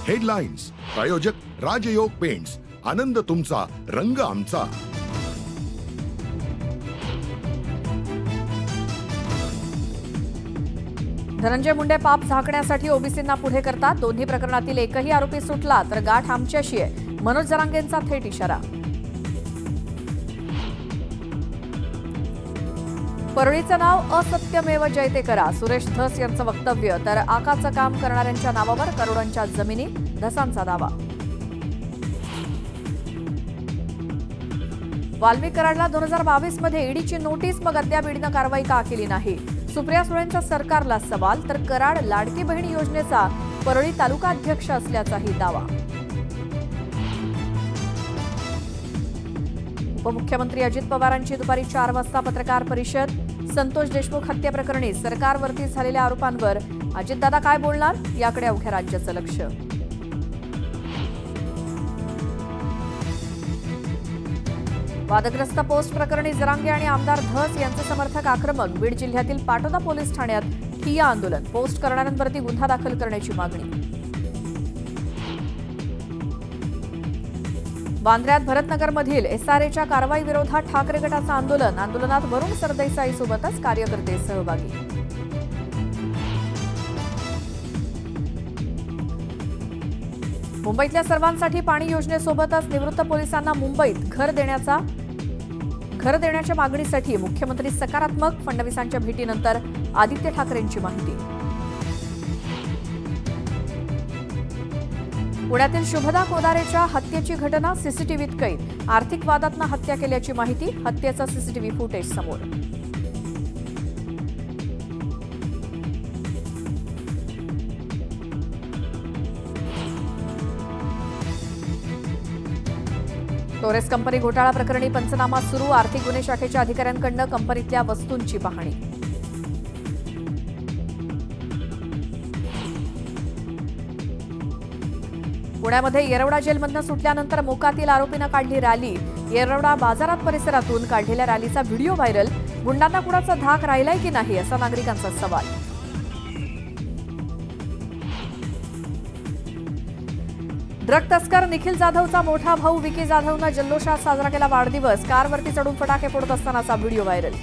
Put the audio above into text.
Headlines प्रायोजक राजयोग paints, आनंद तुमचा, रंग आमचा. धनंजय मुंडे पाप झाकण्यासाठी ओबीसींना पुढे करतात. दोन्ही प्रकरणातील एकही आरोपी सुटला तर गाठ आमच्याशी आहे, मनोज जरांगेंचा थेट इशारा. परळीचं नाव असत्यमेव जयते करा, सुरेश धस यांचं वक्तव्य. तर आकाचं काम करणाऱ्यांच्या नावावर करोडांच्या जमिनी, धसांचा दावा. वाल्मिक कराडला 2022 मध्ये ईडीची नोटीस, मग अद्याप ईडीनं कारवाई का केली नाही? सुप्रिया सुळेंचा सरकारला सवाल. तर कराड लाडकी बहीण योजनेचा परळी तालुका अध्यक्ष असल्याचाही दावा. उपमुख्यमंत्री अजित पवारांची दुपारी 4 वाजता पत्रकार परिषद. संतोष देशमुख हत्येप्रकरणी सरकारवरती झालेल्या आरोपांवर अजितदादा काय बोलणार, याकडे अवघ्या राज्याचं लक्ष. वादग्रस्त पोस्ट प्रकरणी जरांगे आणि आमदार धस यांचे समर्थक आक्रमक. बीड जिल्ह्यातील पाटोदा पोलीस ठाण्यात ठिय्या आंदोलन. पोस्ट करणाऱ्यांवरती गुन्हा दाखल करण्याची मागणी. वांद्र्यात भरतनगरमधील एसआरएच्या कारवाई विरोधात ठाकरे गटाचं आंदोलन. आंदोलनात वरुण सरदेसाईसोबतच कार्यकर्ते सहभागी. मुंबईतल्या सर्वांसाठी पाणी योजनेसोबतच निवृत्त पोलिसांना मुंबईत घर देण्याच्या मागणीसाठी मुख्यमंत्री सकारात्मक. फडणवीसांच्या भेटीनंतर आदित्य ठाकरेंची माहिती. पुण्यातील शुभदा कोदारेच्या हत्येची घटना सीसीटीव्हीत कैद. आर्थिक वादातनं हत्या केल्याची माहिती. हत्येचं सीसीटीव्ही फुटेज समोर. टोरेस कंपनी घोटाळा प्रकरणी पंचनामा सुरू. आर्थिक गुन्हे शाखेच्या अधिकाऱ्यांकडून कंपनीतल्या वस्तूंची पाहणी. पुण्यामध्ये येरवडा जेलमधून सुटल्यानंतर मोकातील आरोपीनं काढली रॅली. येरवडा बाजारात परिसरातून काढलेल्या रॅलीचा व्हिडिओ व्हायरल. गुंडांना कुणाचा धाक राहिलाय की नाही, असा नागरिकांचा सवाल. ड्रग तस्कर निखिल जाधवचा मोठा भाऊ विकी जाधवनं जल्लोषात साजरा केला वाढदिवस. कारवरती चढून फटाके फोडत असतानाचा व्हिडिओ व्हायरल.